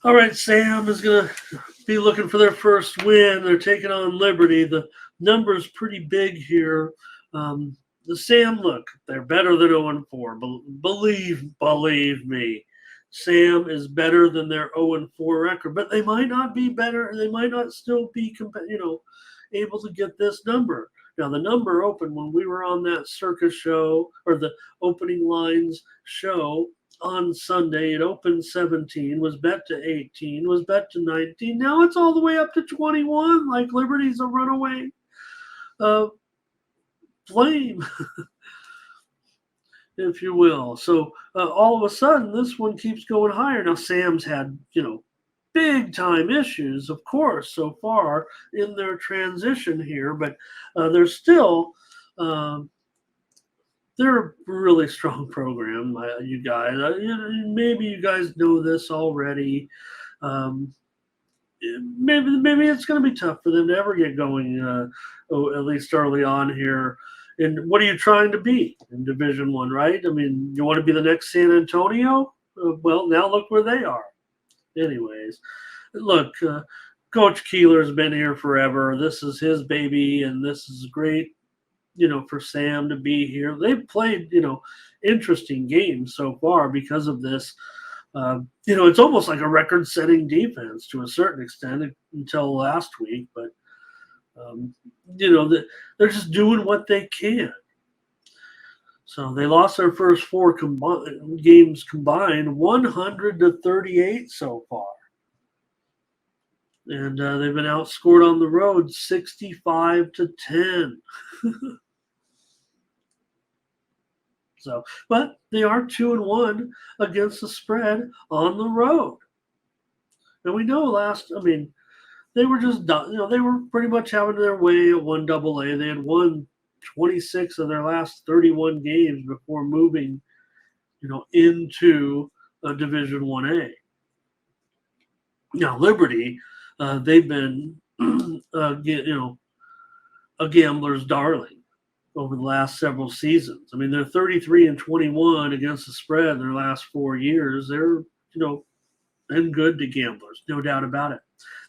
All right, Sam is going to be looking for their first win. They're taking on Liberty. The number's pretty big here. The Sam, look, they're better than 0-4. Believe me, Sam is better than their 0-4 record. But they might not be better. They might not still be, able to get this number. Now the number opened when we were on that circus show or the opening lines show on Sunday. It opened 17, was bet to 18, was bet to 19. Now it's all the way up to 21. Like Liberty's a runaway uh, flame, if you will. So all of a sudden, this one keeps going higher. Now Sam's had, big time issues, of course, so far in their transition here, but they're still. They're a really strong program, you guys. Maybe you guys know this already. Um, maybe it's going to be tough for them to ever get going, at least early on here. And what are you trying to be in Division One, right? I mean, you want to be the next San Antonio? Well, now look where they are. Anyways, look, Coach Keeler's been here forever. This is his baby, and this is great, for Sam to be here. They've played, interesting games so far because of this. It's almost like a record-setting defense to a certain extent until last week, but um, they're just doing what they can. So they lost their first four games combined, 100-38 so far, and they've been outscored on the road 65-10. So, but they are 2-1 against the spread on the road. And we know they were just done. They were pretty much having their way at 1AA. They had won 26 of their last 31 games before moving, into Division 1A. Now Liberty, they've been, a gambler's darling over the last several seasons. I mean, they're 33-21 against the spread in their last 4 years. They're, been good to gamblers, no doubt about it.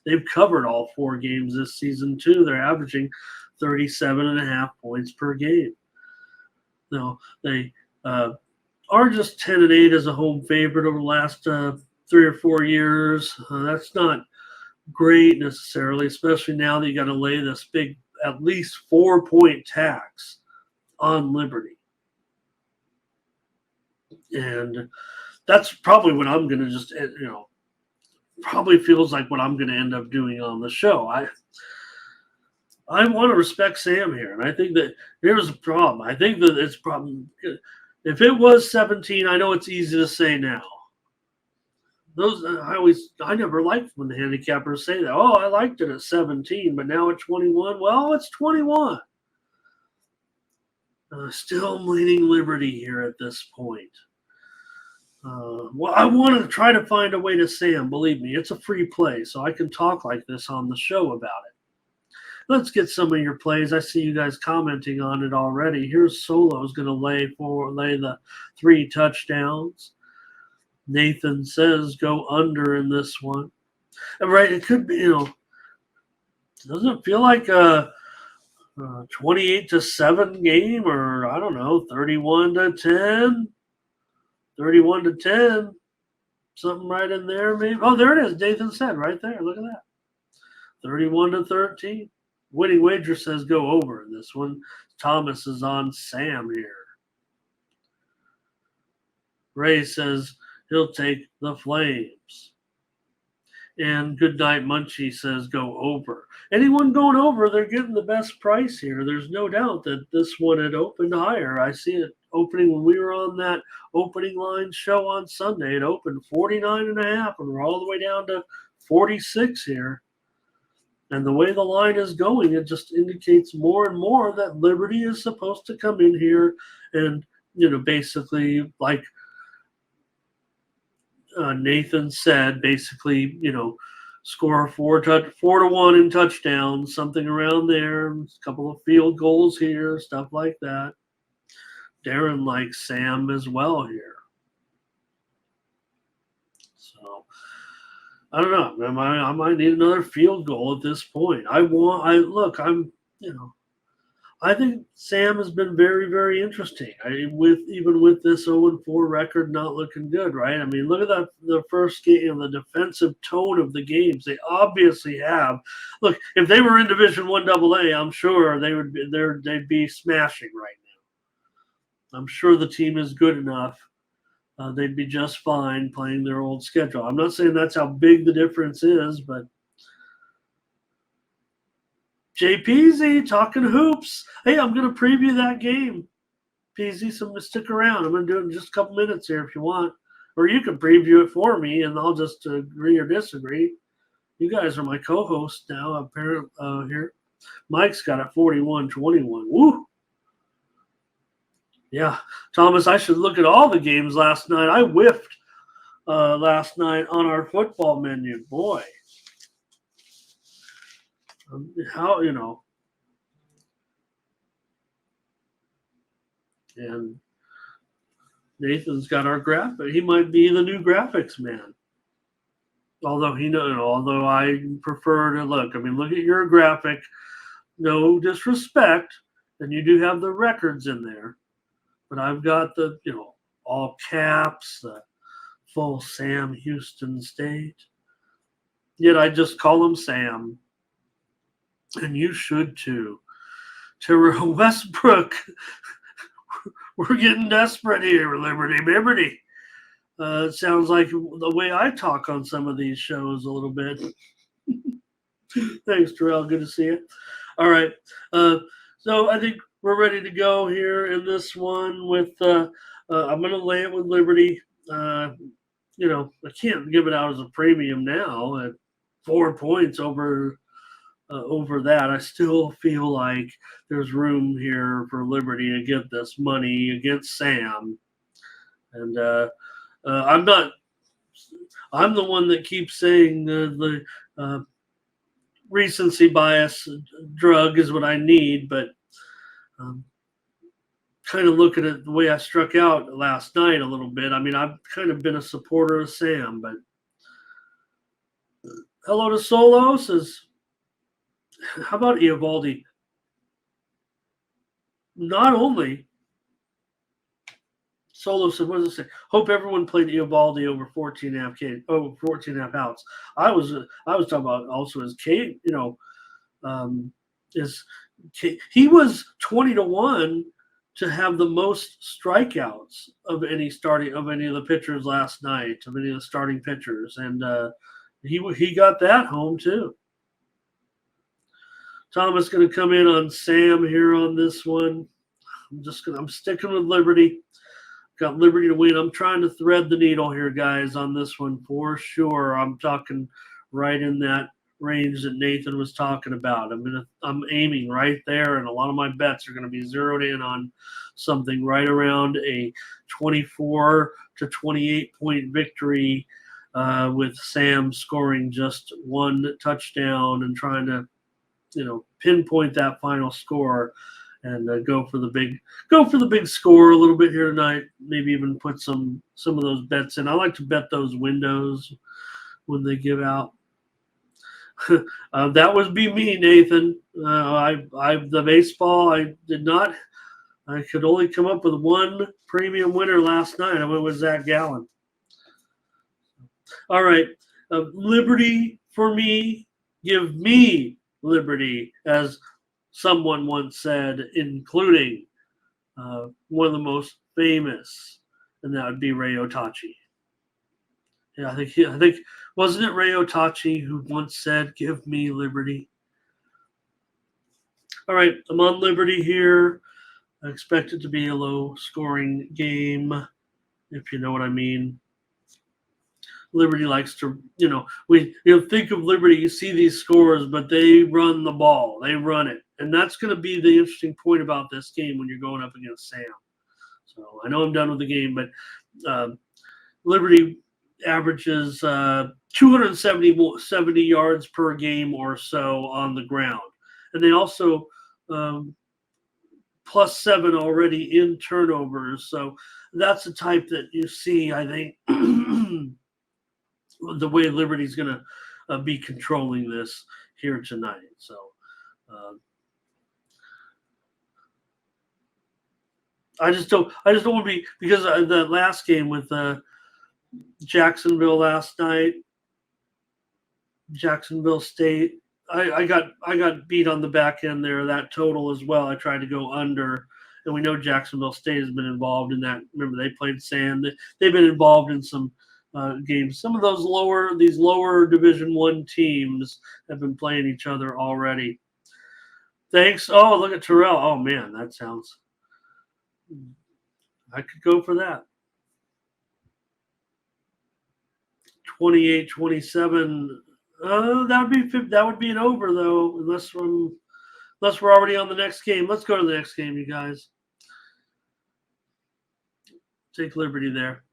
They've covered all 4 games this season too. They're averaging 37.5 points per game. Now they are just 10-8 as a home favorite over the last 3 or 4 years. That's not great necessarily, especially now that you got to lay this big, at least 4-point tax on Liberty. And that's probably what I'm going to just, probably feels like what I'm going to end up doing on the show. I want to respect Sam here, and I think that here's a problem. I think that it's problem. If it was 17, I know it's easy to say now. I never liked when the handicappers say that. Oh, I liked it at 17, but now at 21. Well, it's 21. Still leaning Liberty here at this point. Well, I want to try to find a way to Sam. Believe me, it's a free play, so I can talk like this on the show about it. Let's get some of your plays. I see you guys commenting on it already. Here's Solo's going to lay the 3 touchdowns. Nathan says go under in this one. Right, it could be, doesn't it feel like a 28-7 game, or I don't know, 31-10, 31-10, something right in there maybe. Oh, there it is. Nathan said right there. Look at that. 31-13. Winning wager says go over in this one. Thomas is on Sam here. Ray says he'll take the Flames. And Goodnight Munchie says go over. Anyone going over, they're getting the best price here. There's no doubt that this one had opened higher. I see it opening when we were on that opening line show on Sunday. It opened 49.5, and we're all the way down to 46 here. And the way the line is going, it just indicates more and more that Liberty is supposed to come in here and, basically like Nathan said, basically, score 4-1 in touchdowns, something around there, a couple of field goals here, stuff like that. Darren likes Sam as well here. So I don't know. I might need another field goal at this point. I think Sam has been very, very interesting. Even with this 0-4 record not looking good, right? I mean, look at the first game, the defensive tone of the games. They obviously have. Look, if they were in Division One AA, I'm sure they'd be smashing right now. I'm sure the team is good enough. They'd be just fine playing their old schedule. I'm not saying that's how big the difference is, but JPZ talking hoops. Hey, I'm going to preview that game. PZ, so stick around. I'm going to do it in just a couple minutes here if you want. Or you can preview it for me and I'll just agree or disagree. You guys are my co host now, apparently, here. Mike's got it 41-21. Woo! Yeah. Thomas, I should look at all the games last night. I whiffed last night on our football menu. Boy. How, and Nathan's got our graphic. He might be the new graphics man. Although I prefer to look. I mean, look at your graphic. No disrespect, and you do have the records in there, but I've got the all caps, the full Sam Houston State. Yet I just call him Sam, and you should too. To Westbrook, we're getting desperate here. Liberty. It sounds like the way I talk on some of these shows a little bit. Thanks, Terrell. Good to see you. All right. So I think we're ready to go here in this one with I'm going to lay it with Liberty. I can't give it out as a premium now at 4 points over that. I still feel like there's room here for Liberty to get this money against Sam. And I'm the one that keeps saying the recency bias drug is what I need, but kind of look at it the way I struck out last night a little bit. I mean, I've kind of been a supporter of Sam, but hello to Solo says, how about Eovaldi? Not only Solo said, what does it say? Hope everyone played Eovaldi over 14 and a half outs. I was talking about also his Kate, he was 20-1 to have the most strikeouts of any of the pitchers last night, of any of the starting pitchers, and he got that home too. Thomas going to come in on Sam here on this one. I'm sticking with Liberty. Got Liberty to win. I'm trying to thread the needle here, guys, on this one for sure. I'm talking right in that range that Nathan was talking about. I'm aiming right there, and a lot of my bets are going to be zeroed in on something right around a 24 to 28 point victory with Sam scoring just one touchdown and trying to pinpoint that final score and go for the big score a little bit here tonight. Maybe even put some of those bets in. I like to bet those windows when they give out. That would be me, Nathan. The baseball. I could only come up with one premium winner last night. I went with Zach Gallen. All right, Liberty for me. Give me Liberty, as someone once said, including one of the most famous, and that would be Ray Otachi. Yeah, I think wasn't it Ray Otachi who once said, "Give me Liberty." All right, I'm on Liberty here. I expect it to be a low-scoring game, if you know what I mean. Liberty likes to, think of Liberty, you see these scores, but they run the ball. They run it. And that's going to be the interesting point about this game when you're going up against Sam. So I know I'm done with the game, but Liberty averages 270 yards per game or so on the ground. And they also +7 already in turnovers. So that's the type that you see, I think, the way Liberty's going to be controlling this here tonight. So. Uh, I just don't want to be because the last game with Jacksonville last night, Jacksonville State. I got beat on the back end there. That total as well. I tried to go under, and we know Jacksonville State has been involved in that. Remember they played Sand. They've been involved in some games. Some of these lower Division One teams have been playing each other already. Thanks. Oh, look at Terrell. Oh man, that sounds. I could go for that. 28-27. That would be an over though, unless we're already on the next game. Let's go to the next game, you guys. Take liberty there.